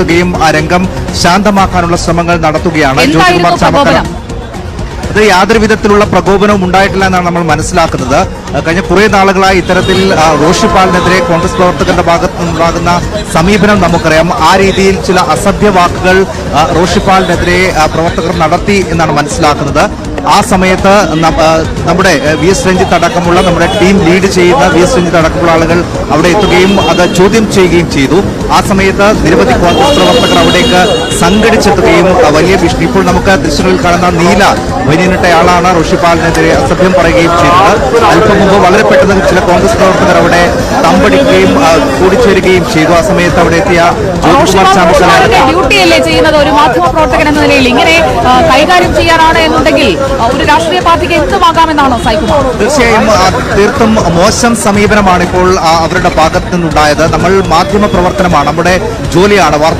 ുകയും ആ രംഗം ശാന്തമാക്കാനുള്ള ശ്രമങ്ങൾ നടത്തുകയാണ്. ജ്യോതികുമാർ ചാമക്കല അത് യാതൊരു വിധത്തിലുള്ള പ്രകോപനവും ഉണ്ടായിട്ടില്ല എന്നാണ് നമ്മൾ മനസ്സിലാക്കുന്നത്. കഴിഞ്ഞ കുറെ നാളുകളായി ഇത്തരത്തിൽ റോഷിപ്പാലിനെതിരെ കോൺഗ്രസ് പ്രവർത്തകരുടെ ഭാഗത്തു നിന്നുണ്ടാകുന്ന സമീപനം നമുക്കറിയാം. ആ രീതിയിൽ ചില അസഭ്യ വാക്കുകൾ റോഷിപ്പാലിനെതിരെ പ്രവർത്തകർ നടത്തി എന്നാണ് മനസ്സിലാക്കുന്നത്. ആ സമയത്ത് നമ്മുടെ വി എസ് രഞ്ജിത്ത് അടക്കമുള്ള നമ്മുടെ ടീം ലീഡ് ചെയ്യുന്ന വി എസ് രഞ്ജിത്ത് അടക്കമുള്ള ആളുകൾ അവിടെ എത്തുകയും അത് ചോദ്യം ചെയ്യുകയും ചെയ്തു. ആ സമയത്ത് നിരവധി കോൺഗ്രസ് പ്രവർത്തകർ അവിടേക്ക് സംഘടിച്ചെത്തുകയും വലിയ ഭീഷണി, ഇപ്പോൾ നമുക്ക് ദൃശ്യങ്ങളിൽ കാണുന്ന നീല വനിയനിട്ടയാളാണ് റോഷിപ്പാലിനെതിരെ അസഭ്യം പറയുകയും ചെയ്തത്. അല്പം മുമ്പ് വളരെ പെട്ടെന്ന് ചില കോൺഗ്രസ് പ്രവർത്തകർ അവിടെ തമ്പടിക്കുകയും കൂടിച്ചേരുകയും ചെയ്തു. ആ സമയത്ത് അവിടെ എത്തിയ ജ്യോതികുമാർ ചാമക്കല ഡ്യൂട്ടിയല്ലേ ചെയ്യുന്നത് ഒരു മാധ്യമ പ്രവർത്തകൻ എന്ന നിലയിൽ, ഇങ്ങനെ കൈകാര്യം ചെയ്യാനാണ് എന്നുണ്ടെങ്കിൽ ഒരു രാഷ്ട്രീയ പാർട്ടിക്ക് എന്തുമാകാമെന്നാണോ സായികുമാർ? തീർച്ചയായും തീർത്തും മോശം സമീപനമാണ് ഇപ്പോൾ അവരുടെ ഭാഗത്തു നിന്നുണ്ടായത്. നമ്മൾ മാധ്യമ പ്രവർത്തനമാണ്, നമ്മുടെ ജോലിയാണ്.